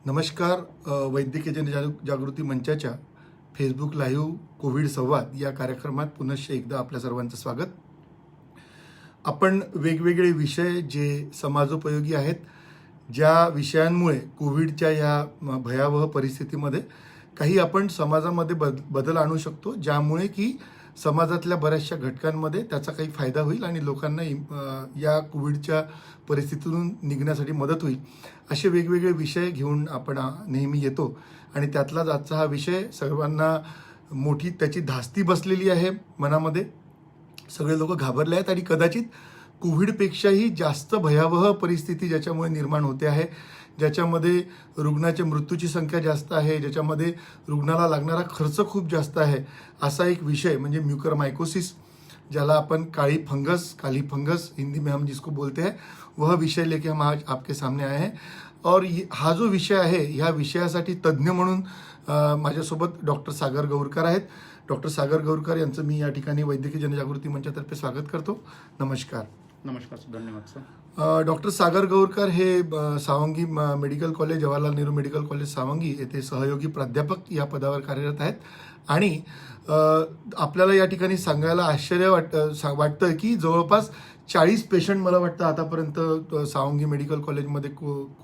नमस्कार. वैद्यकीय जनजागृती मंचाच्या फेसबुक लाईव्ह कोविड संवाद या कार्यक्रमात पुनश्च एकदा आपल्या सर्वांचं स्वागत. आपण वेगवेगळे विषय जे समाजोपयोगी आहेत, ज्या विषयांमुळे कोविडच्या या भयावह परिस्थितीमध्ये काही आपण समाजामध्ये बदल आणू शकतो, ज्यामुळे की समाजातल्या बऱ्याचशा घटकांमध्ये त्याचा काही फायदा होईल आणि लोकांना या कोविडच्या परिस्थितीतून निघण्यासाठी मदत होईल, असे वेगवेगळे विषय घेऊन आपण नेहमी येतो. आणि त्यातलाच आजचा हा विषय सर्वांना मोठी त्याची धास्ती बसलेली आहे मनामध्ये. सगळे लोक घाबरले आहेत आणि कदाचित कोविडपेक्षाही जास्त भयावह परिस्थिती ज्याच्यामुळे निर्माण होते आहे, ज्याच्यामध्ये रुग्णाच्या मृत्यूची संख्या जास्त आहे, ज्याच्यामध्ये रुग्णाला लागणारा खर्च खूप जास्त आहे, असा एक विषय म्हणजे म्यूकरमायकोसिस, ज्याला आपण काली फंगस हिंदी में हम जिसको बोलते हैं, वह विषय लेके हम आज आपके सामने आए हैं. और हा जो विषय आहे, ह्या विषयासाठी तज्ज्ञ म्हणून माझ्यासोबत डॉक्टर सागर गौरकर आहेत. डॉक्टर सागर गौरकर यांचं मी या ठिकाणी वैद्यकीय जनजागृती मंचातर्फे स्वागत करतो. नमस्कार. नमस्कार सर, धन्यवाद सर. डॉक्टर सागर गौरकर हे Sawangi medical college, Jawaharlal Nehru medical college Sawangi येथे सहयोगी प्राध्यापक या पदावर कार्यरत आहेत. आणि आपल्याला या ठिकाणी सांगायला आश्चर्य वाटतं की जवळपास 40 पेशंट मला वाटतं आतापर्यंत सावंगी मेडिकल कॉलेजमध्ये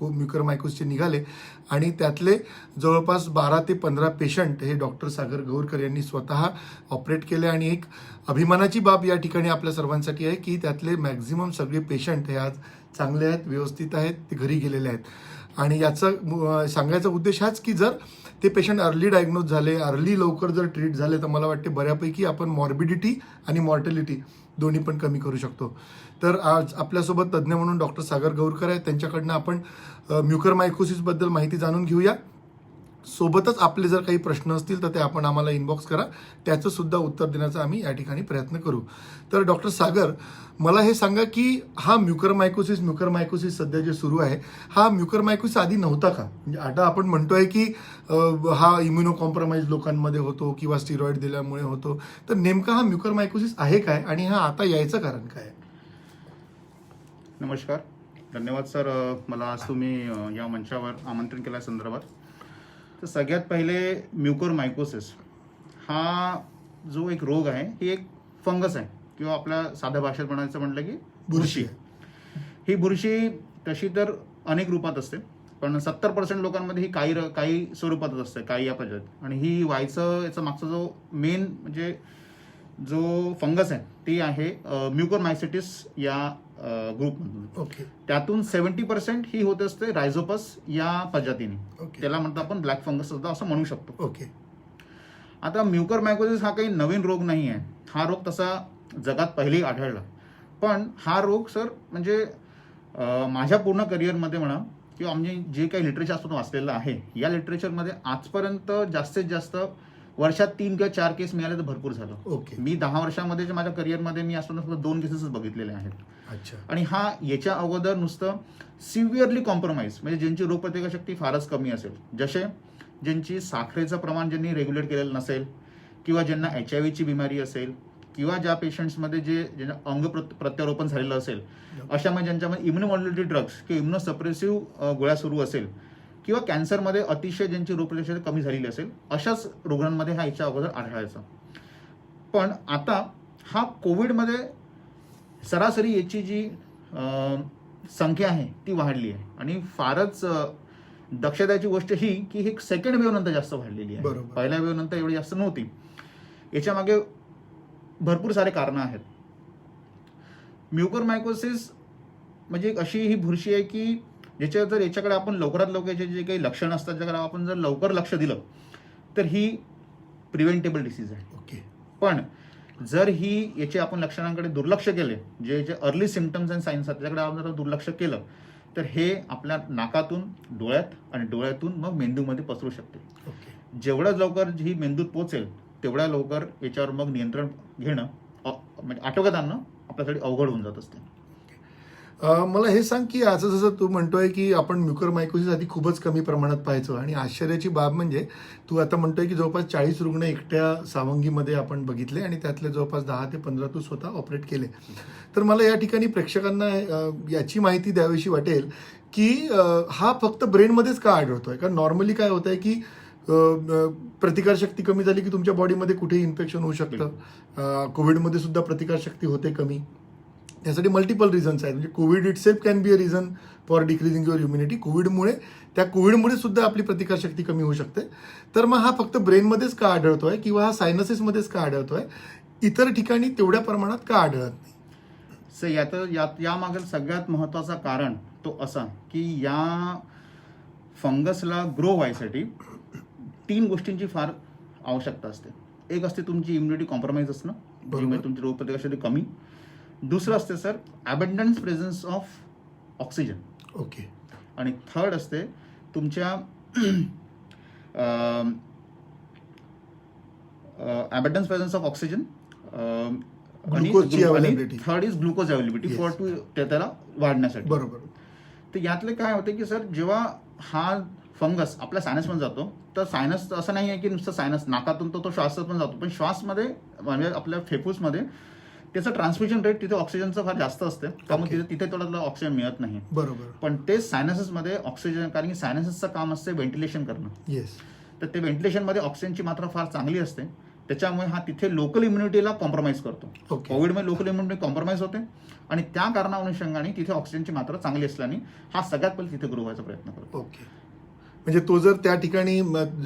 म्यूकरमायकोसिसचे निघाले आणि त्यातले जवळपास 12 ते 15 पेशंट हे डॉक्टर सागर गौरकर यांनी स्वतः ऑपरेट केले. आणि एक अभिमानाची बाब या ठिकाणी आपल्या सर्वांसाठी आहे की त्यातले मॅक्झिमम सगळे पेशंट हे आज चांगले आहेत, व्यवस्थित आहेत, ते घरी गेलेले आहेत. आणि याचा सांगायचा उद्देश हाच की जर ते पेशंट अर्ली डायग्नोज झाले, अर्ली लवकर जर ट्रीट झाले, तर मला वाटते बऱ्यापैकी आपण मॉर्बिडिटी आणि मॉर्टॅलिटी दोन्ही पण कमी करू शकतो. तर आज आपल्यासोबत तज्ज्ञ म्हणून डॉक्टर सागर गौरकर आहेत. त्यांच्याकडनं आपण म्यूकरमायकोसिसबद्दल माहिती जाणून घेऊया. सोबतच आपले जर काही प्रश्न असतील तर ते आपण आम्हाला इनबॉक्स करा, त्याचं सुद्धा उत्तर देण्याचा आम्ही या ठिकाणी प्रयत्न करू. तर डॉक्टर सागर, मला हे सांगा की हा म्यूकरमायकोसिस सध्या जे सुरू आहे, हा म्यूकरमायकोसिस आधी नव्हता का? म्हणजे आता आपण म्हणतोय की हा इम्युनो कॉम्प्रोमाइज लोकांमध्ये होतो किंवा स्टिरॉइड दिल्यामुळे होतो, तर नेमका हा म्यूकरमायकोसिस आहे काय आणि हा आता यायचं कारण काय? नमस्कार, धन्यवाद सर. मला आज तुम्ही या मंचावर आमंत्रण केल्या संदर्भात. तर सगळ्यात पहिले म्यूकरमायकोसिस हा जो एक रोग आहे, ही एक फंगस आहे किंवा आपल्या साध्या भाषेत म्हणायचं म्हटलं की बुरशी. ही बुरशी तशी तर अनेक रूपात असते, पण 70% लोकांमध्ये ही काही स्वरूपातच असते, काही या पद्धत. आणि ही व्हायचं याचा मागचा जो मेन म्हणजे जो फंगस आहे ती आहे म्यूकरमायसिटिस या ग्रुपमधून. ओके. त्यातून 70% ही होत असते रायझोपस या प्रजातीने. ओके. त्याला म्हणतो आपण ब्लॅक फंगस सुद्धा असं म्हणू शकतो. ओके. आता म्यूकरमायकोसिस हा काही नवीन रोग नाही आहे. हा रोग तसा जगात पहिलेही आढळला, पण हा रोग सर म्हणजे माझ्या पूर्ण करिअरमध्ये म्हणा किंवा आम्ही जे काही लिटरेचर असतो वाचलेलं आहे, या लिटरेचरमध्ये आजपर्यंत जास्तीत जास्त वर्षात 3 किंवा 4 केस मिळाले तर भरपूर झालं. ओके. मी 10 वर्षामध्ये जे माझ्या करिअरमध्ये मी असताना फक्त 2 केसेस बघितलेले आहेत. अच्छा. आणि हा याच्या अगोदर नुसतं सिव्हिअरली कॉम्प्रोमाइज म्हणजे ज्यांची रोगप्रतिकारशक्ती फारच कमी असेल, जसे ज्यांची साखरेचं प्रमाण ज्यांनी रेग्युलेट केलेलं नसेल किंवा ज्यांना HIV ची बिमारी असेल किंवा ज्या पेशंट्समध्ये ज्यांना अंग प्रत्यारोपण झालेलं असेल, अशामध्ये ज्यांच्यामध्ये इम्युनोमॉड्युलेटरी ड्रग्स किंवा इम्युनोसप्रेसिव्ह गोळ्या सुरू असेल किंवा कॅन्सरमध्ये अतिशय ज्यांची रोगप्रतिकारशक्ती कमी झालेली असेल, अशाच रुग्णांमध्ये हा याच्या अगोदर आढळायचा. पण आता हा कोविडमध्ये सरासरी याची जी संख्या आहे ती वाढली आहे. आणि फारच दक्षतेची गोष्ट ही की ही सेकंड वेव्ह नंतर जास्त वाढलेली आहे. पहिल्या वेव्ह नंतर एवढी जास्त नव्हती. याच्या मागे भरपूर सारे कारणं आहेत. म्यूकरमायकोसिस म्हणजे एक अशी ही बुरशी आहे की जर याच्याकडे आपण लवकरात लवकर जे काही लक्षणं असतात त्याच्याकडे आपण जर लवकर लक्ष दिलं तर ही प्रिव्हेंटेबल डिसीज आहे. ओके. पण जर ही याचे आपण लक्षणांकडे दुर्लक्ष केले, जे अर्ली सिम्पटम्स अँड साईन्स आहेत त्याच्याकडे आपण जर दुर्लक्ष केलं तर हे आपल्या नाकातून डोळ्यात आणि डोळ्यातून मग मेंदूमध्ये पसरू शकते. ओके. जेवढं लवकर ही मेंदूत पोहोचेल तेवढ्या लवकर याच्यावर मग नियंत्रण घेणं म्हणजे आटोक्यात आणणं आपल्यासाठी अवघड होऊन जात असते. मला हे सांग की असं जसं तू म्हणतोय की आपण म्यूकरमायकोसिस आधी खूपच कमी प्रमाणात पाहायचो, आणि आश्चर्याची बाब म्हणजे तू आता म्हणतोय की जवळपास 40 रुग्ण एकट्या सावंगीमध्ये आपण बघितले आणि त्यातले जवळपास 10 ते 15 तू स्वतः ऑपरेट केले. तर मला या ठिकाणी प्रेक्षकांना याची माहिती द्यावीशी वाटेल की हा फक्त ब्रेनमध्येच का आढळतोय? कारण नॉर्मली काय होत आहे की प्रतिकारशक्ती कमी झाली की तुमच्या बॉडीमध्ये कुठेही इन्फेक्शन होऊ शकतं. कोविडमध्ये सुद्धा प्रतिकारशक्ती होते कमी. त्यासाठी मल्टिपल रिझन्स आहेत. म्हणजे Covid it self can be a reason for decreasing your immunity. कोविडमुळे सुद्धा आपली प्रतिकारशक्ती कमी होऊ शकते. तर मग हा फक्त ब्रेनमध्येच का आढळतोय किंवा हा सायनसेसमध्येच का आढळतोय, इतर ठिकाणी तेवढ्या प्रमाणात का आढळत नाही? यामागील सगळ्यात महत्वाचं कारण तो असा की या फंगसला ग्रो व्हायसाठी 3 गोष्टींची फार आवश्यकता असते. एक असते तुमची इम्युनिटी कॉम्प्रोमाइज असणं, बरोबर. तुमची रोगप्रतिकारशक्ती कमी. दुसरं असते sir abundance presence of oxygen. Okay. आणि थर्ड असते तुमच्या अबंडन्स प्रेझन्स ऑफ ऑक्सिजन ग्लुकोजची availability. Third is glucose availability Yes. For त्याला वाढण्यासाठी. बरोबर. तर यातले काय होते की सर जेव्हा हा फंगस आपल्या सायनसमध्ये जातो तर सायनस असं नाही आहे की नुसतं सायनस नाकातून तो श्वासात पण जातो, पण श्वासमध्ये म्हणजे आपल्या फेफूसमध्ये त्याचं ट्रान्समिशन रेट तिथे ऑक्सिजनचं फार जास्त असते, त्यामुळे Okay. तिथे थोडं ऑक्सिजन मिळत नाही. बरोबर. पण ते सायनसेसमध्ये ऑक्सिजन, कारण की सायनसेसचं काम असते व्हेंटिलेशन करणं, येस. तर ते व्हेंटिलेशनमध्ये ऑक्सिजनची मात्रा फार चांगली असते. त्याच्यामुळे हा तिथे लोकल इम्युनिटीला कॉम्प्रोमाइज करतो. ओके. कोविडमध्ये लोकल इम्युनिटी कॉम्प्रोमाइज होते आणि त्या कारणानुषंगाने तिथे ऑक्सिजनची मात्रा चांगली असल्याने हा सगळ्यात पहिले तिथे ग्रो व्हायचा प्रयत्न करतो. ओके. म्हणजे तो जर त्या ठिकाणी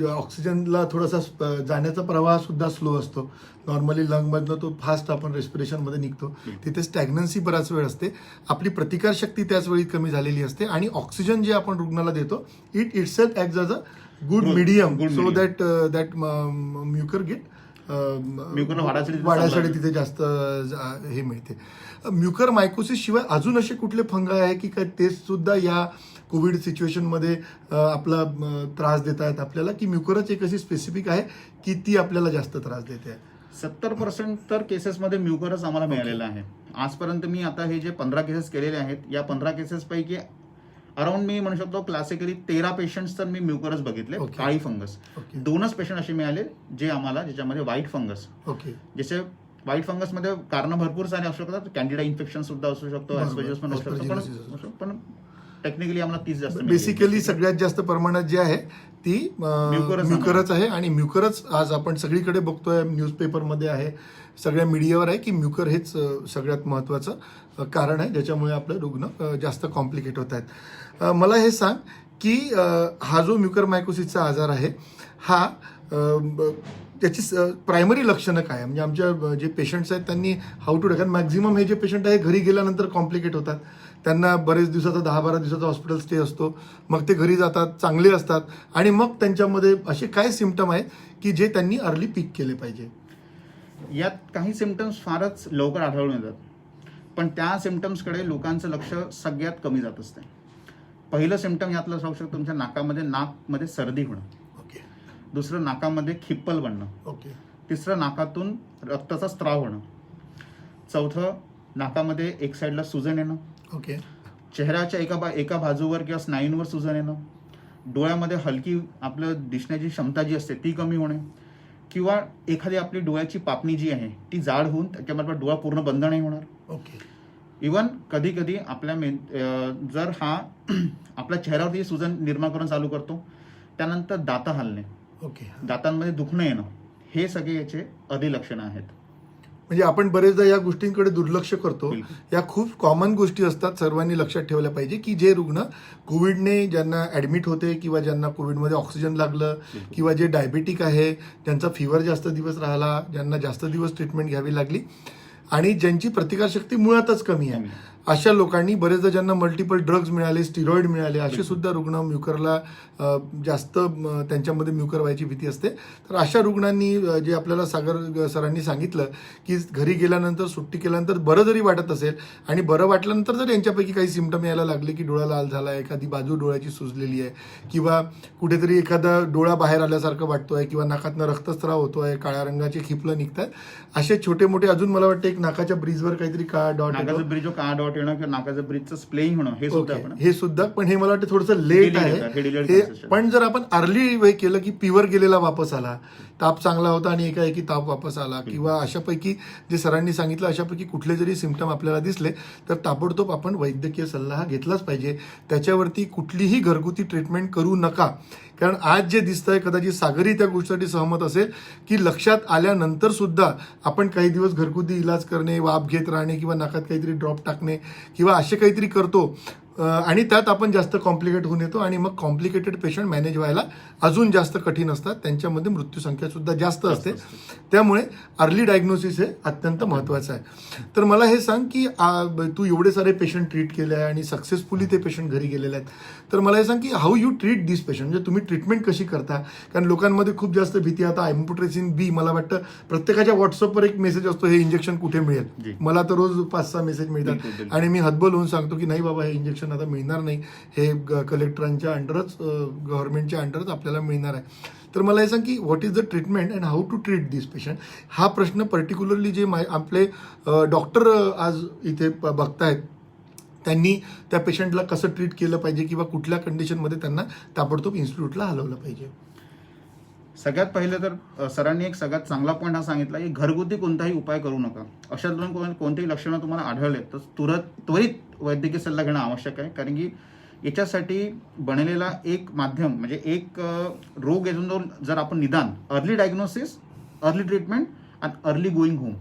ऑक्सिजनला थोडासा जाण्याचा प्रवाह सुद्धा स्लो असतो. नॉर्मली लंगमधनं तो फास्ट आपण रेस्पिरेशनमध्ये निघतो. तिथे स्टॅग्नन्सी बराच वेळ असते. आपली प्रतिकारशक्ती त्याच वेळी कमी झालेली असते आणि ऑक्सिजन जे आपण रुग्णाला देतो itself act as a good medium so that mucor get म्युकरला वाढायसाठी तिथे जास्त हे मिळते. म्युकर मायकोसिस शिवाय अजून असे कुठले फंगाय आहे की काय ते सुद्धा या कोविड सिच्युएशनमध्ये आपला त्रास देत आहेत आपल्याला, की म्युकरच एक अशी स्पेसिफिक आहे की ती आपल्याला जास्त त्रास देते आहे? 70% तर केसेसमध्ये म्युकरच आम्हाला मिळालेलं आहे. आजपर्यंत मी आता हे जे 15 केसेस केलेले आहेत, या 15 केसेस पैकी अराउंड मी म्हणू शकतो क्लासिकली 13 पेशंट्स तर मी म्युकरच बघितले. Okay. काळी फंगस. ओके. 2च पेशंट असे मिळाले जे आम्हाला ज्याच्यामध्ये व्हाईट फंगस. ओके. जसे व्हाईट फंगसमध्ये कारण भरपूर सारे असू शकतात. कॅन्डिडा इन्फेक्शन सुद्धा असू शकतो, बरोबर. ऍस्परजिलस पण असू Aspergillosis शकतो, पण टेक्निकली आम्हाला 30 जास्त बेसिकली सगळ्यात जास्त प्रमाणात जी आहे ती म्युकरच आहे. आणि म्युकरच आज आपण सगळीकडे बघतोय, न्यूजपेपरमध्ये आहे, सगळ्या मीडियावर आहे की म्युकर हेच सगळ्यात महत्वाचं कारण आहे ज्याच्यामुळे आपले रुग्ण जास्त कॉम्प्लिकेट होत आहेत. मला हे सांग की हा जो म्युकर मायकोसिसचा आजार आहे हा त्याची प्रायमरी लक्षणं काय आहे? म्हणजे आमच्या जे पेशंट्स आहेत त्यांनी हाऊ टू कारण मॅक्झिमम हे जे पेशंट आहे घरी गेल्यानंतर कॉम्प्लिकेट होतात. त्यांना बरेच दिवसाचा 10-12 दिवसाचा हॉस्पिटल स्टे असतो, मग ते घरी जातात, चांगले असतात आणि मग त्यांच्यामध्ये असे काय सिम्पटम आहेत की जे त्यांनी अर्ली पिक केले पाहिजे? यात काही सिम्पटम्स फारच लवकर आढळून येतात, पण त्या सिम्पटम्सकडे लोकांचं लक्ष सगळ्यात कमी जात असते. पहिलं सिम्पटम यातलं असू शकतं तुमच्या नाकमध्ये सर्दी होणं. ओके. दुसरं नाकामध्ये खिप्पल बनणं. ओके. तिसरं नाकातून रक्ताचा स्त्राव होणं. चौथं नाकामध्ये एक साईडला सुजन येणं. ओके. चेहऱ्याच्या एका बाजूवर किंवा स्नायूंवर सुजन येणं. डोळ्यामध्ये हलकी आपलं दिसण्याची क्षमता जी असते ती कमी होणे, किंवा एखादी आपली डोळ्याची पापणी जी आहे ती जाड होऊन त्याच्याबरोबर डोळा पूर्ण बंद नाही होणार. ओके. इवन कधी कधी आपल्या जर हा आपल्या चेहऱ्यावरती सुजन निर्माण करून चालू करतो, त्यानंतर दात हलणे, ओके. दातांमध्ये दुखणं येणं, हे सगळे याचे अधिलक्षणं आहेत. म्हणजे आपण बरेचदा या गोष्टींकडे दुर्लक्ष करतो. बिलकुल. या खूप कॉमन गोष्टी असतात, सर्वांनी लक्षात ठेवल्या पाहिजे की जे रुग्ण कोविडने ज्यांना ऍडमिट होते किंवा ज्यांना कोविडमध्ये ऑक्सिजन लागलं किंवा जे डायबेटिक आहे, ज्यांचा फिवर जास्त दिवस राहिला, ज्यांना जास्त दिवस ट्रीटमेंट घ्यावी लागली आणि ज्यांची प्रतिकारशक्ती मुळातच कमी आहे, अशा लोकांनी बरेचदा ज्यांना मल्टिपल ड्रग्ज मिळाले, स्टिरॉइड मिळाले, असे सुद्धा रुग्ण म्युकरला जास्त त्यांच्यामध्ये म्युकर व्हायची भीती असते. तर अशा रुग्णांनी जे आपल्याला सागर सरांनी सांगितलं की घरी गेल्यानंतर सुट्टी केल्यानंतर बरं जरी वाटत असेल आणि बरं वाटल्यानंतर जर यांच्यापैकी काही सिम्पटम यायला लागले की डोळा लाल झाला आहे, एखादी बाजू डोळ्याची सुजलेली आहे किंवा कुठेतरी एखादा डोळा बाहेर आल्यासारखं वाटतोय किंवा नाकातनं रक्तस्राव होतोय, काळ्या रंगाचे खिपलं निघतात, असे छोटे मोठे, अजून मला वाटतं एक नाकाच्या ब्रिजवर काहीतरी काळा डॉट, नाकाचा ब्रिज काळा डॉट रक्तस्रावट येणं किंवा नाकाचं ब्रिजचं स्प्लेइंग होणं हे सुद्धा ओके, आपण हे सुद्धा, पण हे मला वाटतं थोडंसं लेट Delayed आहे येतात, हे delayed हे. process आहे. पण जर आपण अर्ली वे केलं की फिवर गेलेला वापस आला, ताप चांगला होता आणि एकाएकी ताप वापस आला, किंवा अशापैकी जे सरांनी सांगितलं अशापैकी कुठले जरी सिम्पटम आपल्याला दिसले तर ताबडतोब आपण वैद्यकीय सल्ला हा घेतलाच पाहिजे. त्याच्यावरती कुठलीही घरगुती ट्रीटमेंट करू नका. कारण आज जे दिसतंय, कदाचित सागरी त्या गोष्टीसाठी सहमत असेल की लक्षात आल्यानंतर सुद्धा आपण काही दिवस घरगुती इलाज करणे, वाफ घेत राहणे किंवा नाकात काहीतरी ड्रॉप टाकणे किंवा असे काहीतरी करतो आणि त्यात आपण जास्त कॉम्प्लिकेट होऊन येतो आणि मग कॉम्प्लिकेटेड पेशंट मॅनेज व्हायला अजून जास्त कठीण असतात. त्यांच्यामध्ये मृत्यूसंख्या सुद्धा जास्त असते. त्यामुळे अर्ली डायग्नोसिस हे अत्यंत महत्त्वाचं आहे. तर मला हे सांग की तू एवढे सारे पेशंट ट्रीट केले आहे आणि सक्सेसफुली ते पेशंट घरी गेलेले आहेत. तर मला हे सांग की how you treat this patient, म्हणजे तुम्ही ट्रीटमेंट कशी करता. कारण लोकांमध्ये खूप जास्त भीती, आता एम्पोट्रेसिन बी मला वाटतं प्रत्येकाच्या व्हॉट्सअपवर एक मेसेज असतो, हे इंजेक्शन कुठे मिळेल. मला तर रोज 5-6 मेसेज मिळतात आणि मी हतबल होऊन सांगतो की नाही बाबा, हे इंजेक्शन आता मिळणार नाही, हे कलेक्टरांच्या अंडरच, गव्हर्नमेंटच्या अंडरच आपल्याला मिळणार आहे. तर मला हे सांग की what is the treatment and how to treat this patient. हा प्रश्न पर्टिक्युलरली जे आपले डॉक्टर आज इथे बघतायत त्यांनी त्या पेशंटला कसं ट्रीट केलं पाहिजे किंवा कुठल्या कंडिशनमध्ये त्यांना ताबडतोब इन्स्टिट्यूटला हलवलं पाहिजे. सगळ्यात पहिलं तर सरांनी एक सगळ्यात चांगला पॉईंट हा सांगितला की घरगुती कोणताही उपाय करू नका. अशा दरम्यान कोणतेही लक्षणं तुम्हाला आढळले तर त्वरित वैद्यकीय सल्ला घेणं आवश्यक आहे. कारण की याच्यासाठी बनलेला एक माध्यम म्हणजे एक रोग येऊन जर आपण निदान, अर्ली डायग्नोसिस, अर्ली ट्रीटमेंट आणि अर्ली गोईंग होम,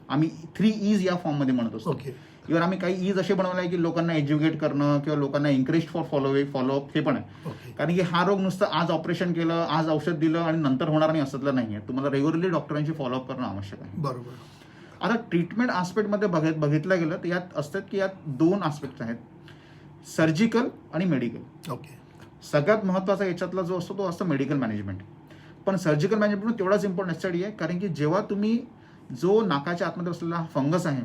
आम्ही 3 E's या फॉर्ममध्ये म्हणत असतो. ओके. इव्हन आम्ही काही ईज असे बनवले आहे की लोकांना एज्युकेट करणं किंवा लोकांना एन्करेज फॉर फॉलोअप हे पण आहे. कारण की हा रोग नुसतं आज ऑपरेशन केलं, आज औषध दिलं आणि नंतर होणार नाही असतलं नाहीये. तुम्हाला रेग्युलरली डॉक्टरांची फॉलोअप करणं आवश्यक आहे. बरोबर. आता ट्रीटमेंट आस्पेक्टमध्ये बघितलं गेलं तर यात असतात की यात 2 आस्पेक्ट आहेत, सर्जिकल आणि मेडिकल. ओके. सगळ्यात महत्त्वाचा याच्यातला जो असतो तो असतो मेडिकल मॅनेजमेंट. पण सर्जिकल मॅनेजमेंट तेवढाच इम्पॉर्टंट यासाठी आहे कारण की जेव्हा तुम्ही जो नाकाच्या आतमध्ये असलेला फंगस आहे,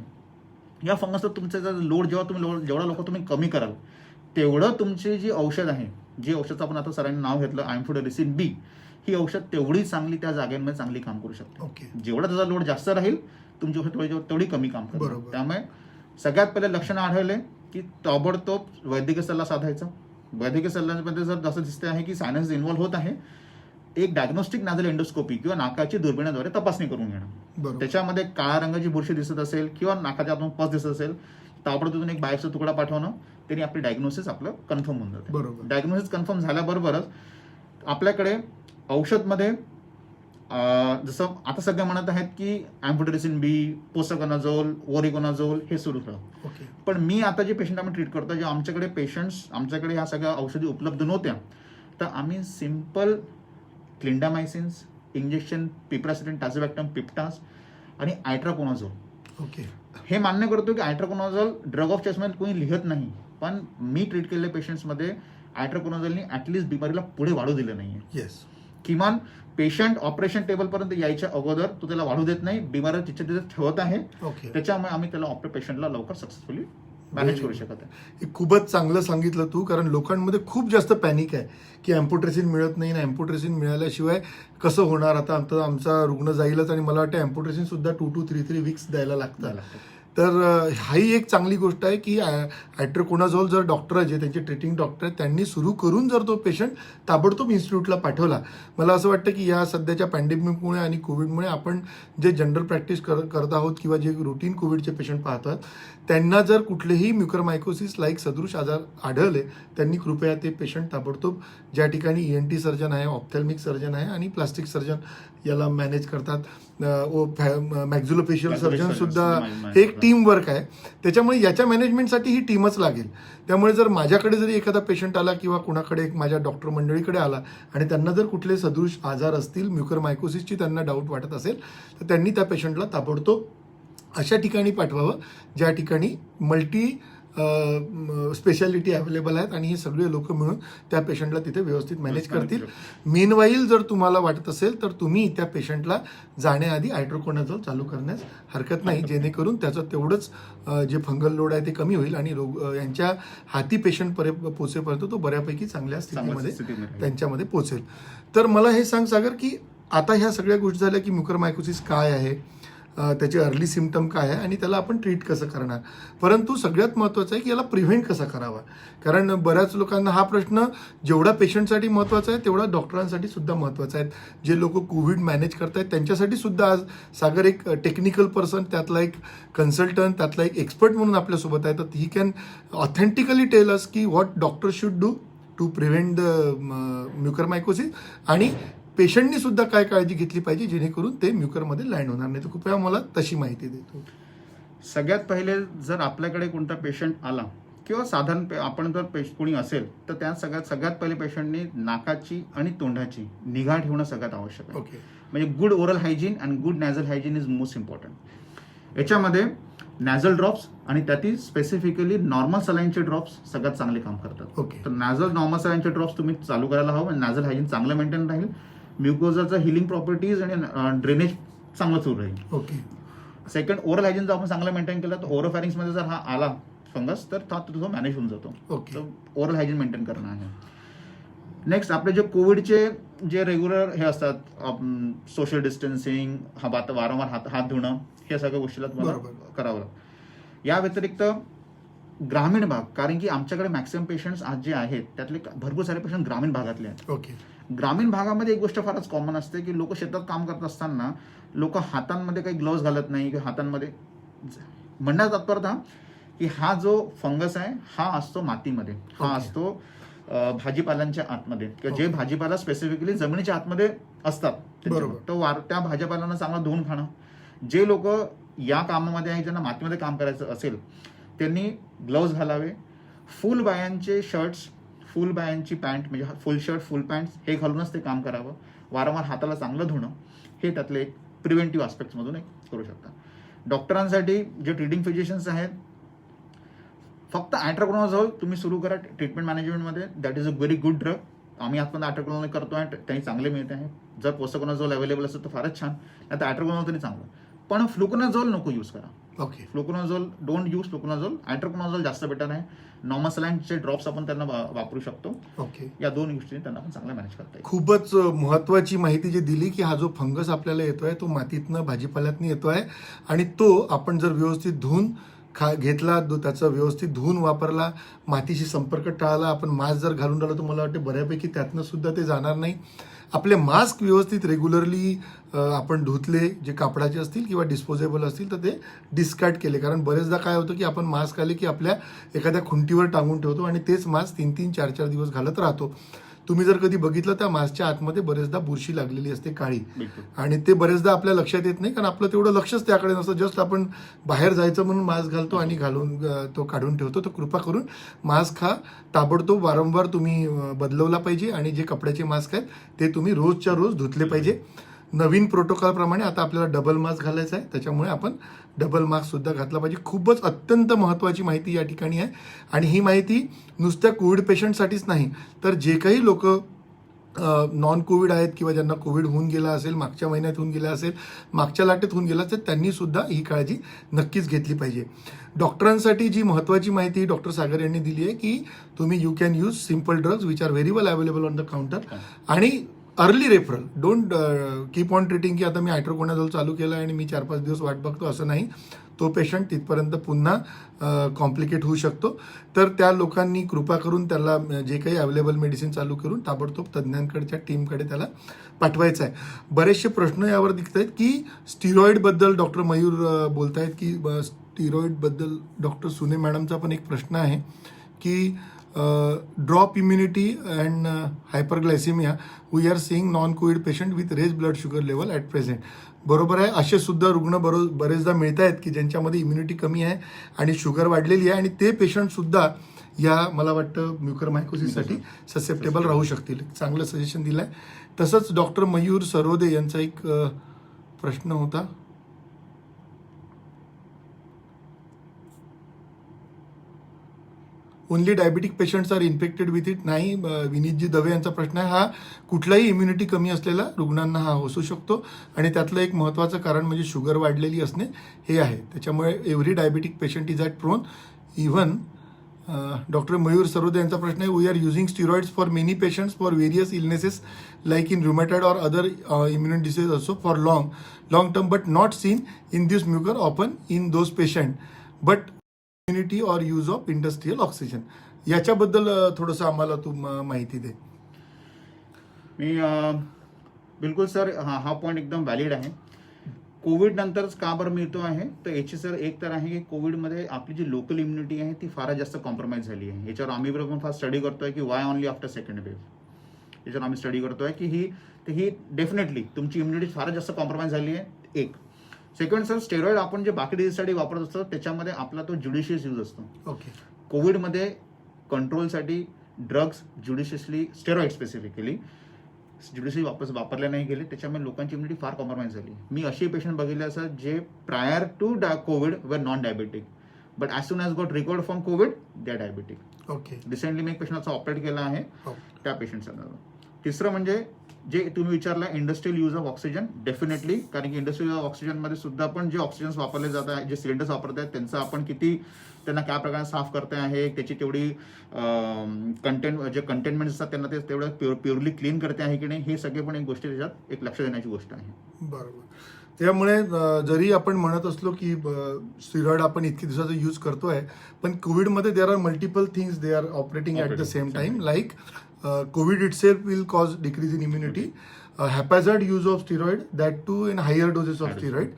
या फंगसचा तुमचा जर लोड जेवढा लोक तुम्ही कमी कराल तेवढं तुमची जी औषध आहे, जी औषधाचं आपण आता सरांनी नाव घेतलं एम्फोटेरिसिन बी, ही औषध तेवढी चांगली त्या जागेमध्ये चांगली काम करू शकते. ओके. जेवढा त्याचा लोड जास्त राहील तुमची औषध तेवढी कमी काम करते. बरोबर. त्यामुळे सगळ्यात पहिले लक्षणं आढळले की ताबडतोब वैद्यकीय सल्ला साधायचा. वैद्यकीय सल्ल्यामध्ये जर जसं दिसते आहे की सायन्स इन्व्हॉल्व्ह होत आहे, एक डायग्नोस्टिक नाझल एंडोस्कोपी किंवा नाकाची दुर्बिणीद्वारे तपासणी करून घेणं. त्याच्यामध्ये काळ्या रंगाची बुरशी दिसत असेल किंवा नाकाच्या आतून पस दिसत असेल, ताबडतोब एक बायोप्सी तुकडा पाठवणं, त्यांनी आपली डायग्नोसिस आपलं कन्फर्म होऊन जाते. बरोबर. डायग्नोसिस कन्फर्म झाल्याबरोबरच आपल्याकडे औषधमध्ये जसं आता सगळे म्हणत आहेत की एम्फोटेरिसिन बी, पोसोकोनाझोल, ओरिकोनाझोल हे सुरू ठेवा. ओके. पण मी आता जे पेशंट आम्ही ट्रीट करतो, जे आमच्याकडे ह्या सगळ्या औषधी उपलब्ध नव्हत्या, तर आम्ही सिम्पल क्लिंडामायसिन्स इंजेक्शन, पिप्रासिटिन, टाझोबॅक्टम, पिप्टास आणि आयट्राकोनाझोल. ओके. हे मान्य करतो की आयट्राकोनाझोल ड्रग ऑफ चॉईसमध्ये कोणी लिहत नाही, पण मी ट्रीट केलेल्या पेशंट्समध्ये आयट्राकोनाझोलनी ॲटलिस्ट बिमारीला पुढे वाढू दिलं नाहीये. येस. किमान पेशंट ऑपरेशन टेबलपर्यंत यायच्या अगोदर तो त्याला वाढू देत नाही, बिमारी तिथे तिथे ठेवत आहे. ओके. त्याच्यामुळे आम्ही त्याला पेशंटला लवकर सक्सेसफुली मॅनेज करू शकत आहे. हे खूपच चांगलं सांगितलं तू, कारण लोकांमध्ये खूप जास्त पॅनिक आहे की एम्पोट्रेसिन मिळत नाही ना, एम्पोट्रेसिन मिळाल्याशिवाय कसं होणार, आता आमचा रुग्ण जाईलच. आणि मला वाटतं एम्पोट्रेसिन सुद्धा 2 to 3 weeks द्यायला लागतं. तर हाही एक चांगली गोष्ट आहे की आयट्रोकोनाझोल जर डॉक्टर जे त्यांचे ट्रीटिंग डॉक्टर आहेत त्यांनी सुरू करून जर तो पेशंट ताबडतोब इन्स्टिट्यूटला पाठवला. मला असं वाटतं की या सध्याच्या पॅन्डेमिकमुळे आणि कोविडमुळे आपण जे जनरल प्रॅक्टिस करत आहोत किंवा जे रुटीन कोविडचे पेशंट पाहतात त्यांना जर कुठलेही म्युकरमायकोसिस लाईक सदृश आजार आढळले, त्यांनी कृपया ते पेशंट ताबडतोब ज्या ठिकाणी ENT सर्जन आहे, ऑप्थॅल्मिक सर्जन आहे आणि प्लास्टिक सर्जन याला मॅनेज करतात, मॅक्झुलोफेशियल सर्जन सुद्धा, हे एक टीम वर्क आहे. त्याच्यामुळे याच्या मॅनेजमेंटसाठी ही टीमच लागेल. त्यामुळे जर माझ्याकडे जरी एखादा पेशंट आला किंवा कुणाकडे माझ्या डॉक्टर मंडळीकडे आला आणि त्यांना जर कुठले सदृश आजार असतील, म्युकरमायकोसिसची त्यांना डाऊट वाटत असेल, तर त्यांनी त्या पेशंटला ताबडतोब अशा ठिकाणी पाठवावं ज्या ठिकाणी मल्टी स्पेशालिटी अवेलेबल आहेत आणि हे सगळे लोक मिळून त्या पेशंटला तिथे व्यवस्थित मॅनेज करतील. मीनवाईल जर तुम्हाला वाटत असेल तर तुम्ही त्या पेशंटला जाण्याआधी आयट्रोकोनाझोल चालू करण्यास हरकत नाही, जेणेकरून त्याचं तेवढंच जे फंगल लोड आहे ते कमी होईल आणि यांच्या हाती पेशंट पोचेपर्यंत तो बऱ्यापैकी चांगल्या स्थितीमध्ये त्यांच्यामध्ये पोचेल. तर मला हे सांग सागर की आता ह्या सगळ्या गोष्टी झाल्या की म्युकरमायकोसिस काय आहे त्याचे अर्ली सिम्पटम काय आहे आणि त्याला आपण ट्रीट कसं करणार. परंतु सगळ्यात महत्त्वाचं आहे की याला प्रिव्हेंट कसा करावा, कारण बऱ्याच लोकांना हा प्रश्न जेवढा पेशंटसाठी महत्त्वाचा आहे तेवढा डॉक्टरांसाठी सुद्धा महत्त्वाचा आहे. जे लोक कोविड मॅनेज करतायत त्यांच्यासाठी सुद्धा आज सागर एक टेक्निकल पर्सन, त्यातला एक कन्सल्टंट, त्यातला एक एक्सपर्ट म्हणून आपल्यासोबत आहे. तर he can authentically tell us की what doctor should do to prevent the mucormycosis आणि पेशंटनी सुद्धा काय काळजी घेतली पाहिजे जेणेकरून ते म्युकरमध्ये लँड होणार नाही. तर कृपया मला तशी माहिती देतो. सगळ्यात पहिले जर आपल्याकडे कोणता पेशंट आला किंवा साधारण आपण जर कोणी असेल तर त्या सगळ्यात पहिले पेशंटनी नाकाची आणि तोंडाची निगा ठेवणं सगळ्यात आवश्यक आहे. ओके. म्हणजे good oral hygiene and good nasal hygiene is most important. याच्यामध्ये नॅझल ड्रॉप्स आणि त्यातील स्पेसिफिकली नॉर्मल सलाईनचे ड्रॉप्स सगळ्यात चांगले काम करतात. ओके. तर नॉर्मल सलाईनचे ड्रॉप्स तुम्ही चालू करायला हवं. नॅझल हायजीन चांगलं मेंटेन राहील, म्युकोजाचं हिलिंग प्रॉपर्टीज आणि ड्रेनेज चांगलं सुरू राहील. ओके. सेकंड, ओरल हायजीन जर आपण चांगलं मेंटेन केलं तर ओरोफॅरिंग्समध्ये जर हा आला फंगस तर तो मॅनेज होऊन जातो. ओके. तर ओरल हायजीन मेंटेन करणं आहे. नेक्स्ट, आपले जे कोविडचे जे रेग्युलर हे असतात सोशल डिस्टन्सिंग, वारंवार हात धुणं, हे सगळ्या गोष्टीला तुम्हाला करावं लागतं. या व्यतिरिक्त ग्रामीण भाग, कारण की आमच्याकडे मॅक्सिमम पेशंट्स आज जे आहेत त्यातले भरपूर सारे पेशंट ग्रामीण भागातले आहेत. ओके. ग्रामीण भागामध्ये एक गोष्ट फारच कॉमन असते की लोक शेतात काम करत असताना लोक हातांमध्ये काही ग्लोव्ज घालत नाही किंवा हातांमध्ये, म्हणण्याचा तात्पर्य हा की हा जो फंगस आहे हा असतो मातीमध्ये, हा असतो भाजीपाल्यांच्या आतमध्ये किंवा जे भाजीपाला स्पेसिफिकली जमिनीच्या आतमध्ये असतात तो त्या भाजीपाल्यांना चांगला धुवून खाणं. जे लोक या कामामध्ये आहे, ज्यांना मातीमध्ये काम करायचं असेल त्यांनी ग्लोव्ज घालावे. फुल बायांचे शर्ट्स, फुल बायांची पॅन्ट म्हणजे फुल शर्ट फुल पॅन्ट हे घालूनच ते काम करावं. वारंवार हाताला चांगलं धुणं हे त्यातले एक प्रिव्हेंटिव्ह आस्पेक्ट्समधून एक करू शकता. डॉक्टरांसाठी जे ट्रीटिंग फिजिशियन्स आहेत, फक्त ॲट्रोकोनोझोल तुम्ही सुरू करा ट्रीटमेंट मॅनेजमेंटमध्ये. That is a very good drug. आम्ही आजपर्यंत ॲट्रोकोनोझोल करतो आहे, त्यांनी चांगले मिळते आहे. जर पोसोकोनोझोल अवेलेबल असेल तर फारच छान, नाही तर ॲट्रोकोनोझोल तरी चांगलं. पण फ्लुकोनाझोल नको यूज करा. Okay. Fluconazole don't use fluconazole. Itraconazole जास्त बेटर आहे. नॉर्मल सलाईनचे ड्रॉप्स आपण त्यांना वापरू शकतो. ओके. या दोन गोष्टींनी त्यांना आपण चांगलं मॅनेज करता येईल. खूपच महत्वाची माहिती जी दिली की हा जो फंगस आपल्याला येतोय तो मातीतनं भाजीपाल्यातनं येतोय आणि तो आपण जर व्यवस्थित धुवून घेतला, त्याचं व्यवस्थित धुवून वापरला, मातीशी संपर्क टाळला, आपण मास्क जर घालून राहिलो तर मला वाटतं बऱ्यापैकी त्यातनं सुद्धा ते जाणार नाही. आपले मास्क व्यवस्थित रेग्युलरली आपण धुतले, जे कापडाचे असतील किंवा डिस्पोजेबल असतील तर ते डिस्कार्ड केले. कारण बरेचदा काय होतं की आपण मास्क आले की आपल्या एखाद्या खुंटीवर टांगून ठेवतो आणि तेच मास्क 3-3, 4-4 दिवस घालत राहतो. तुम्ही जर कधी बघितलं त्या मास्कच्या आतमध्ये बरेचदा बुरशी लागलेली असते काळी, आणि ते बरेचदा आपल्या लक्षात येत नाही कारण आपलं तेवढं लक्षच त्याकडे नसतं. जस्ट आपण बाहेर जायचं म्हणून मास्क घालतो आणि घालून तो काढून ठेवतो. तर कृपा करून मास्क हा ताबडतोब वारंवार तुम्ही बदलवला पाहिजे आणि जे कपड्याचे मास्क आहेत ते तुम्ही रोजच्या रोज धुतले पाहिजे. नवीन प्रोटोकॉलप्रमाणे आता आपल्याला डबल मास्क घालायचा आहे, त्याच्यामुळे आपण डबल मास्क सुद्धा घातला पाहिजे. खूपच अत्यंत महत्त्वाची माहिती या ठिकाणी आहे आणि ही माहिती नुसत्या कोविड पेशंटसाठीच नाही तर जे काही लोक नॉन कोविड आहेत किंवा ज्यांना कोविड होऊन गेला असेल, मागच्या महिन्यात होऊन गेला असेल, मागच्या लाटेत होऊन गेला असेल, त्यांनी सुद्धा ही काळजी नक्कीच घेतली पाहिजे. डॉक्टरांसाठी जी महत्त्वाची माहिती डॉक्टर सागर यांनी दिली आहे की तुम्ही you can use simple drugs which are very well available on the counter आणि early referral. Don't keep on treating की आता मी हायड्रोकोनाझोल चालू केलं आणि मी 4-5 दिवस वाट बघतो, असं नाही. तो पेशंट तिथपर्यंत पुन्हा कॉम्प्लिकेट होऊ शकतो. तर त्या लोकांनी कृपा करून त्याला जे काही अवेलेबल मेडिसिन चालू करून ताबडतोब तज्ज्ञांकडच्या टीमकडे त्याला पाठवायचं आहे. बरेचसे प्रश्न यावर दिसत आहेत की स्टिरॉइडबद्दल डॉक्टर मयूर बोलत आहेत की स्टिरॉइडबद्दल डॉक्टर सुने मॅडमचा पण एक प्रश्न आहे की drop immunity and hyperglycaemia we are seeing non covid patient with raise blood sugar level at present. बरोबर आहे, असे सुद्धा रुग्ण बरेचदा मिळत आहेत की ज्यांच्यामध्ये इम्युनिटी कमी आहे आणि शुगर वाढलेली आहे आणि ते पेशंटसुद्धा या मला वाटतं म्युकरमायकोसिससाठी ससेप्टेबल राहू शकतील. चांगलं सजेशन दिलं आहे. तसंच डॉक्टर मयूर सरोदे यांचा एक प्रश्न होता, only diabetic patients are infected with it. नाही, विनीतजी दवे यांचा प्रश्न आहे. हा कुठलाही इम्युनिटी कमी असलेला रुग्णांना हा असू शकतो आणि त्यातलं एक महत्त्वाचं कारण म्हणजे शुगर वाढलेली असणे हे आहे. त्याच्यामुळे every diabetic patient is at prone. Even doctor Mayur Sarode यांचा प्रश्न आहे, we are using steroids for many patients for various illnesses like in rheumatoid or other immune disease also for long term but not seen in this mucor open in those patient but immunity or use of industrial oxygen. याच्याबद्दल थोडंसं आम्हाला तू माहिती दे. मी बिलकुल sir हा point एकदम valid आहे. Covid नंतरच का बरं मिळतो आहे, तर याची सर एक तर आहे की कोविडमध्ये आपली जी लोकल इम्युनिटी आहे ती फारच जास्त कॉम्प्रोमाइज झाली आहे. याच्यावर आम्ही बरोबर फार स्टडी करतोय की Y only after second wave. याच्यावर आम्ही स्टडी करतोय की ही डेफिनेटली तुमची इम्युनिटी फारच जास्त कॉम्प्रोमाइज झाली आहे. एक सेकंड सर, स्टेरॉइड आपण जे बाकी डिझीजसाठी वापरत असतो त्याच्यामध्ये आपला तो ज्युडिशियस यूज असतो. ओके. कोविडमध्ये कंट्रोलसाठी ड्रग्स ज्युडिशियसली, स्टेरॉइड स्पेसिफिकली ज्युडिशियसली वापरले नाही गेले, त्याच्यामुळे लोकांची इम्युनिटी फार कॉम्प्रोमाइज झाली. मी असे पेशंट बघितले असतात जे प्रायर टू कोविड वर non diabetic but as soon as got recovered from covid they are diabetic. Okay. Recently मी एक पेशंटचा ऑपरेट केला आहे हो. त्या पेशंटचा. तिसरं म्हणजे जे तुम्ही विचारला industrial use of oxygen, definitely, कारण की इंडस्ट्रियल यूज ऑफ ऑक्सिजनमध्ये सुद्धा पण जे ऑक्सिजन वापरले जात आहे, जे सिलेंडर्स वापरत आहेत त्यांचं आपण किती त्यांना काय प्रकारे साफ करते आहे, त्याची तेवढी जे कंटेनमेंट असतात त्यांना ते तेवढं प्युअरली क्लीन करते आहे की नाही, हे सगळे पण एक गोष्टी त्याच्यात एक लक्ष देण्याची गोष्ट आहे. बरोबर. त्यामुळे जरी आपण म्हणत असलो की स्टिरॉइड आपण इतके दिवसाचा यूज करतोय, पण कोविडमध्ये there are multiple things they are operating at the same time. Like COVID itself will cause decrease in immunity, haphazard use of steroid, that too in higher doses of steroid.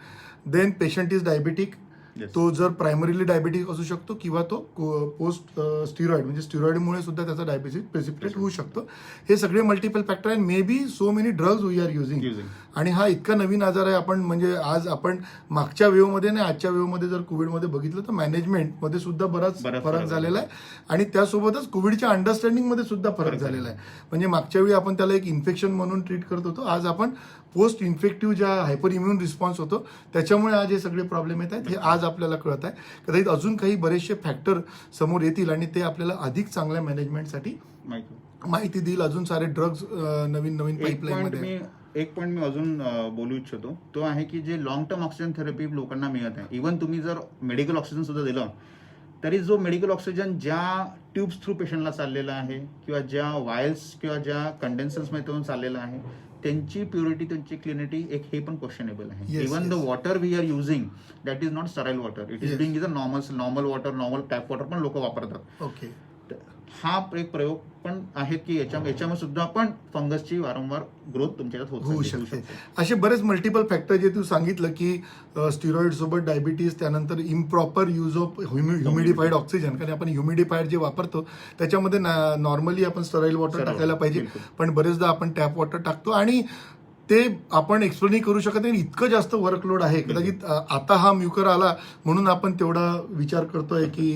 Then patient is diabetic. तो जर primarily diabetic असू शकतो किंवा तो post steroid म्हणजे स्टिरॉइडमुळे सुद्धा त्याचा diabetes precipitate होऊ शकतो. हे सगळे मल्टिपल फॅक्टर आहे. May be so many drugs we are using. आणि हा इतका नवीन आजार आहे. आपण म्हणजे आज आपण मागच्या वेव्हमध्ये आणि आजच्या वेव्हमध्ये जर कोविडमध्ये बघितलं तर मॅनेजमेंटमध्ये सुद्धा बराच फरक झालेला आहे आणि त्यासोबतच कोविडच्या अंडरस्टँडिंगमध्ये सुद्धा फरक झालेला आहे. म्हणजे मागच्या वेळी आपण त्याला एक इन्फेक्शन म्हणून ट्रीट करत होतो, आज आपण पोस्ट इन्फेक्टिव्ह ज्या हायपर इम्युन रिस्पॉन्स होतो त्याच्यामुळे आज हे सगळे प्रॉब्लेम येत आहेत. हे आज आपल्याला कळत आहे. कदाचित अजून काही बरेचसे फॅक्टर समोर येतील आणि ते आपल्याला अधिक चांगल्या मॅनेजमेंटसाठी माहिती देईल. अजून सारे ड्रग्ज नवीन पाईपलाईनमध्ये. एक पॉईंट मी अजून बोलू इच्छितो, तो आहे की जे लॉंग टर्म ऑक्सिजन थेरपी लोकांना मिळत आहे, इव्हन तुम्ही जर मेडिकल ऑक्सिजन सुद्धा दिलं तरी जो मेडिकल ऑक्सिजन ज्या ट्यूब्स थ्रू पेशंटला चाललेला आहे किंवा ज्या वायल्स किंवा ज्या कंडेन्सर्समध्ये चाललेला आहे त्यांची प्युरिटी, त्यांची क्लिनिटी एक हे पण क्वेश्चनेबल आहे. Even the water we are using that is not sterile water, it is being is a normal water, normal tap water पण लोक वापरतात. ओके. हा एक प्रयोग पण आहेत की याच्यामध्ये सुद्धा पण फंगसची वारंवार ग्रोथ तुमच्यात होऊ शकते. असे बरेच मल्टिपल फॅक्टर जे तू सांगितलं की स्टिरॉइड सोबत डायबिटीज, त्यानंतर इम्प्रॉपर यूज ऑफ ह्युमिडिफाईड ऑक्सिजन, कारण आपण ह्युमिडिफायर जे वापरतो त्याच्यामध्ये नॉर्मली आपण स्टराईल वॉटर टाकायला पाहिजे, पण बरेचदा आपण टॅप वॉटर टाकतो आणि ते आपण एक्सप्लेन करू शकत नाही. इतकं जास्त वर्कलोड आहे. कदाचित आता हा म्युकर आला म्हणून आपण तेवढा विचार करतोय की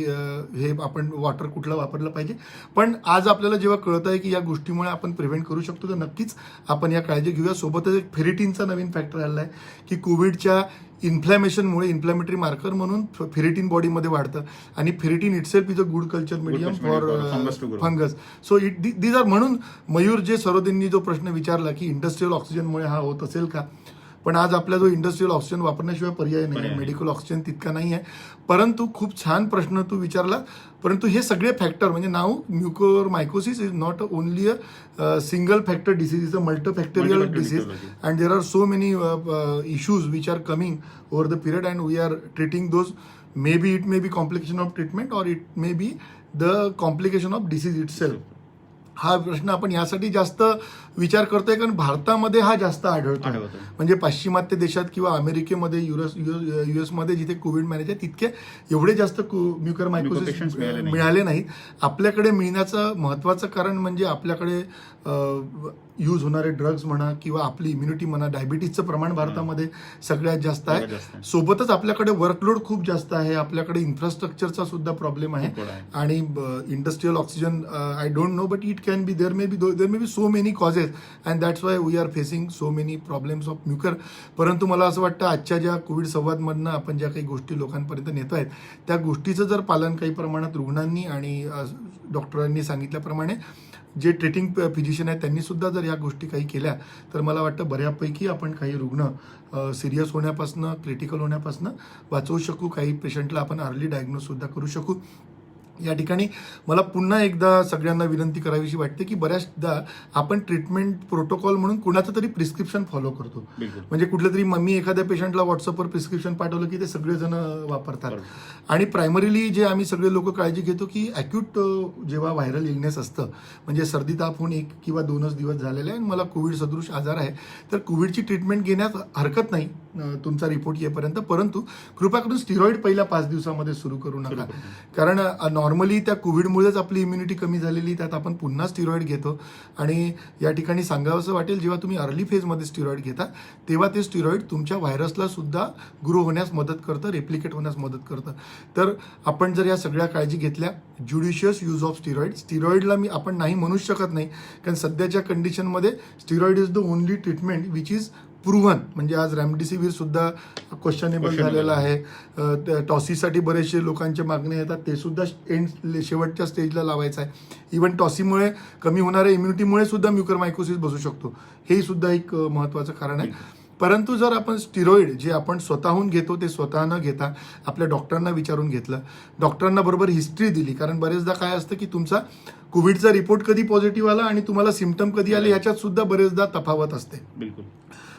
हे आपण वॉटर कुठलं वापरलं पाहिजे, पण आज आपल्याला जेव्हा कळत आहे की या गोष्टीमुळे आपण प्रिव्हेंट करू शकतो तर नक्कीच आपण या काळजी घेऊया. सोबतच एक फेरिटीनचा नवीन फॅक्टर आलेला आहे की कोविडच्या इन्फ्लॅमेशनमुळे इन्फ्लॅमेटरी मार्कर म्हणून फेरिटीन बॉडीमध्ये वाढतं आणि ferritin itself is a good culture medium for fungus. So these are म्हणून मयूर जे सरोदेंनी जो प्रश्न विचारला की इंडस्ट्रियल ऑक्सिजनमुळे हा होत असेल का, पण आज आपला जो इंडस्ट्रियल ऑक्सिजन वापरण्याशिवाय पर्याय नाही, मेडिकल ऑक्सिजन तितका नाही आहे. परंतु खूप छान प्रश्न तू विचारला. परंतु हे सगळे फॅक्टर म्हणजे नाव mucormycosis is not only a single factor disease, is a multifactorial disease and there are so many issues which are coming over the period and we are treating those. May be it may be complication of treatment और it may be the complication of disease itself. हा प्रश्न आपण यासाठी जास्त विचार करतोय कारण भारतामध्ये हा जास्त आढळतो. म्हणजे पाश्चिमात्य देशात किंवा अमेरिकेमध्ये युएसमध्ये जिथे कोविड मॅनेज आहे तितके एवढे जास्त म्युकरमायकोसिस मिळाले नाहीत. आपल्याकडे मिळण्याचं महत्वाचं कारण म्हणजे आपल्याकडे यूज होणारे ड्रग्ज म्हणा किंवा आपली इम्युनिटी म्हणा, डायबिटीजचं प्रमाण भारतामध्ये सगळ्यात जास्त आहे. सोबतच आपल्याकडे वर्कलोड खूप जास्त आहे, आपल्याकडे इन्फ्रास्ट्रक्चरचा सुद्धा प्रॉब्लेम आहे आणि industrial oxygen I don't know but it can be there may be so many causes and that's why we are facing so many problems of mucor. परंतु मला असं वाटतं आजच्या ज्या कोविड संवादमधनं आपण ज्या काही गोष्टी लोकांपर्यंत नेतो आहेत त्या गोष्टीचं जर पालन काही प्रमाणात रुग्णांनी आणि डॉक्टरांनी सांगितल्याप्रमाणे जे ट्रीटिंग फिजिशियन आहेत त्यांनी सुद्धा जर या गोष्टी काही केल्या तर मला वाटतं बऱ्यापैकी आपण काही रुग्ण सिरियस होण्यापासून, क्रिटिकल होण्यापासून वाचवू शकू. काही पेशंटला आपण अर्ली डायग्नोज सुद्धा करू शकू. या ठिकाणी मला पुन्हा एकदा सगळ्यांना विनंती करावीशी वाटते की बऱ्याचदा आपण ट्रीटमेंट प्रोटोकॉल म्हणून कुणाचं तरी प्रिस्क्रिप्शन फॉलो करतो. बिलकुल. म्हणजे कुठलं तरी मी एखाद्या पेशंटला व्हॉट्सअपवर प्रिस्क्रिप्शन पाठवलं की ते सगळेजण वापरतात. बरोबर. आणि प्रायमरीली जे आम्ही सगळे लोक काळजी घेतो की ॲक्यूट जेव्हा व्हायरल इलनेस असतं, म्हणजे सर्दी ताप होऊन 1 किंवा 2च दिवस झालेले आहे आणि मला कोविड सदृश आजार आहे, तर कोविडची ट्रीटमेंट घेण्यास हरकत नाही तुमचा रिपोर्ट येईपर्यंत. परंतु कृपा करून स्टिरॉइड पहिल्या 5 दिवसामध्ये सुरू करू नका. कारण नॉर्मली त्या कोविडमुळेच आपली इम्युनिटी कमी झालेली, त्यात आपण पुन्हा स्टिरॉइड घेतो. आणि या ठिकाणी सांगावंसं वाटेल, जेव्हा तुम्ही अर्ली फेजमध्ये स्टिरॉइड घेता तेव्हा ते स्टिरॉइड तुमच्या व्हायरसला सुद्धा ग्रो होण्यास मदत करतं, रेप्लिकेट होण्यास मदत करतं. तर आपण जर या सगळ्या काळजी घेतल्या, ज्युडिशियस यूज ऑफ स्टिरॉइडला आपण नाही म्हणूच शकत नाही, कारण सध्याच्या कंडिशनमध्ये steroid is the only treatment which is proven. म्हणजे आज रेमडेसिवीर सुद्धा क्वेश्चनेबल झालेला आहे. टॉसीसाठी बरेचसे लोकांचे मागणे येतात, ते सुद्धा शेवटच्या स्टेजला लावायचं आहे. इव्हन टॉसीमुळे कमी होणाऱ्या इम्युनिटीमुळे सुद्धा म्युकरमायकोसिस बसू शकतो, हे सुद्धा एक महत्त्वाचं कारण आहे. परंतु जर आपण स्टिरॉइड जे आपण स्वतःहून घेतो ते स्वतः न घेता आपल्या डॉक्टरांना विचारून घेतलं, डॉक्टरांना बरोबर हिस्ट्री दिली, कारण बरेचदा काय असतं की तुमचा कोविडचा रिपोर्ट कधी पॉझिटिव्ह आला आणि तुम्हाला सिम्पटम कधी आले याच्यात सुद्धा बरेचदा तफावत असते. बिलकुल.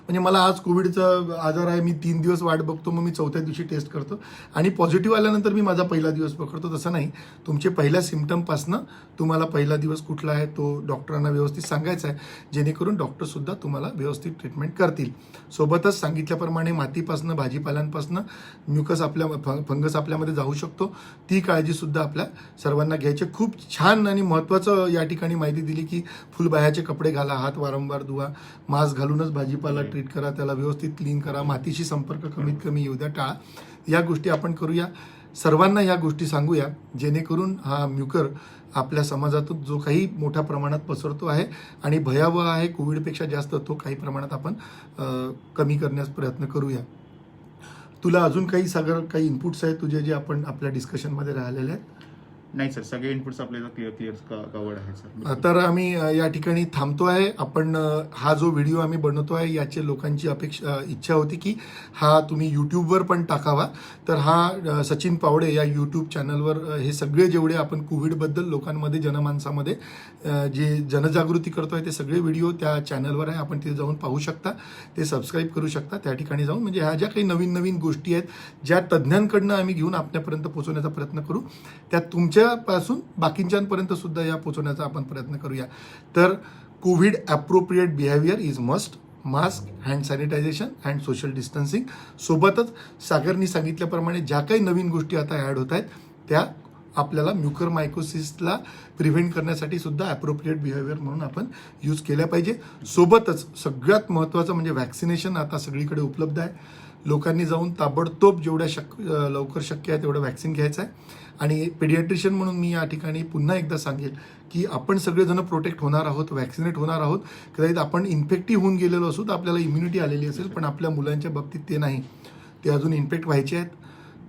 म्हणजे मला आज कोविडचा आजार आहे, मी 3 दिवस वाट बघतो, मग मी 4थ्या दिवशी टेस्ट करतो आणि पॉझिटिव्ह आल्यानंतर मी माझा पहिला दिवस पकडतो. तसं नाही, तुमचे पहिल्या सिम्पटमपासनं तुम्हाला पहिला दिवस कुठला आहे तो डॉक्टरांना व्यवस्थित सांगायचा आहे, जेणेकरून डॉक्टरसुद्धा तुम्हाला व्यवस्थित ट्रीटमेंट करतील. सोबतच सांगितल्याप्रमाणे मातीपासनं, भाजीपाल्यांपासनं म्युकस फंगस आपल्यामध्ये जाऊ शकतो, ती काळजीसुद्धा आपल्या सर्वांना घ्यायची. खूप छान आणि महत्त्वाचं या ठिकाणी माहिती दिली की फुलबाह्याचे कपडे घाला, हात वारंवार धुवा, मास्क घालूनच भाजीपाला ट्रीट करा, त्याला व्यवस्थित क्लीन करा, मातीशी संपर्क कमीत कमी येऊ द्या, टाळा. या गोष्टी आपण करूया, सर्वांना या गोष्टी सांगूया, जेणेकरून हा म्युकर आपल्या समाजातून जो काही मोठ्या प्रमाणात पसरतो आहे आणि भयावह आहे, कोविडपेक्षा जास्त, तो काही प्रमाणात आपण कमी करण्यास प्रयत्न करूया. तुला अजून काही इनपुट्स आहेत तुझे जे आपण आपल्या डिस्कशनमध्ये राहिलेले आहेत? नाही सर, सगळे इनपुट्स आपल्याला क्लिअर कवर्ड आहे सर. तर आम्ही या ठिकाणी थांबतो आहे. आपण हा जो व्हिडिओ आम्ही बनवतो आहे याचे लोकांची इच्छा होती की हा तुम्ही यूट्यूबवर पण टाकावा. तर हा सचिन पावडे या यूट्यूब चॅनलवर हे सगळे जेवढे आपण कोविडबद्दल लोकांमध्ये, जनमानसामध्ये जे जनजागृती करतो आहे ते सगळे व्हिडिओ त्या चॅनलवर आहे. आपण तिथे जाऊन पाहू शकता, ते सबस्क्राईब करू शकता त्या ठिकाणी जाऊन. म्हणजे ह्या ज्या काही नवीन नवीन गोष्टी आहेत ज्या तज्ज्ञांकडनं आम्ही घेऊन आपल्यापर्यंत पोहोचवण्याचा प्रयत्न करू, त्या तुमच्यापासून बाकींच्यापर्यंत सुद्धा या पोहोचवण्याचा आपण प्रयत्न करूया. तर Covid appropriate behaviour is must. Mask, hand sanitisation and social distancing. सोबतच सागरनी सांगितल्याप्रमाणे ज्या काही नवीन गोष्टी आता ॲड होत आहेत त्या आपल्याला म्युकरमायकोसिसला प्रिव्हेंट करण्यासाठी सुद्धा ॲप्रोप्रिएट बिहेवियर म्हणून आपण यूज केल्या पाहिजे. सोबतच सगळ्यात महत्त्वाचं म्हणजे व्हॅक्सिनेशन आता सगळीकडे उपलब्ध आहे. लोकांनी जाऊन ताबडतोब जेवढ्या लवकर शक्य आहे तेवढं व्हॅक्सिन घ्यायचं आहे. आणि पेडियाट्रिशियन म्हणून मी या ठिकाणी पुन्हा एकदा सांगेल की आपण सगळेजण प्रोटेक्ट होणार आहोत, व्हॅक्सिनेट होणार आहोत. कदाचित आपण इन्फेक्टिव्ह होऊन गेलेलो असू तर आपल्याला इम्युनिटी आलेली असेल, पण आपल्या मुलांच्या बाबतीत ते नाही, ते अजून इन्फेक्ट व्हायचे आहेत.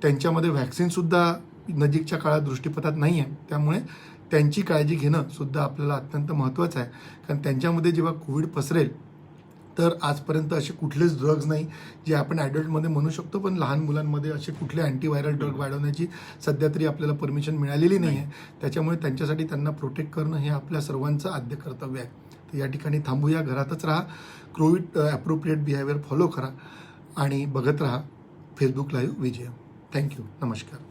त्यांच्यामध्ये व्हॅक्सिनसुद्धा नजीकच्या काळात दृष्टीपथात नाही आहे, त्यामुळे त्यांची काळजी घेणं सुद्धा आपल्याला अत्यंत महत्त्वाचं आहे. कारण त्यांच्यामध्ये जेव्हा कोविड पसरेल तर आजपर्यंत असे कुठलेच ड्रग्ज नाही जे आपण ॲडल्टमध्ये म्हणू शकतो, पण लहान मुलांमध्ये असे कुठले अँटीव्हायरल ड्रग वाढवण्याची सध्या तरी आपल्याला परमिशन मिळालेली नाही आहे. त्याच्यामुळे त्यांच्यासाठी त्यांना प्रोटेक्ट करणं हे आपल्या सर्वांचं आद्य कर्तव्य आहे. तर या ठिकाणी थांबूया, घरातच राहा, कोविड ॲप्रोप्रिएट बिहेवियर फॉलो करा आणि बघत राहा फेसबुक लाईव्ह विजय. थँक्यू. नमस्कार.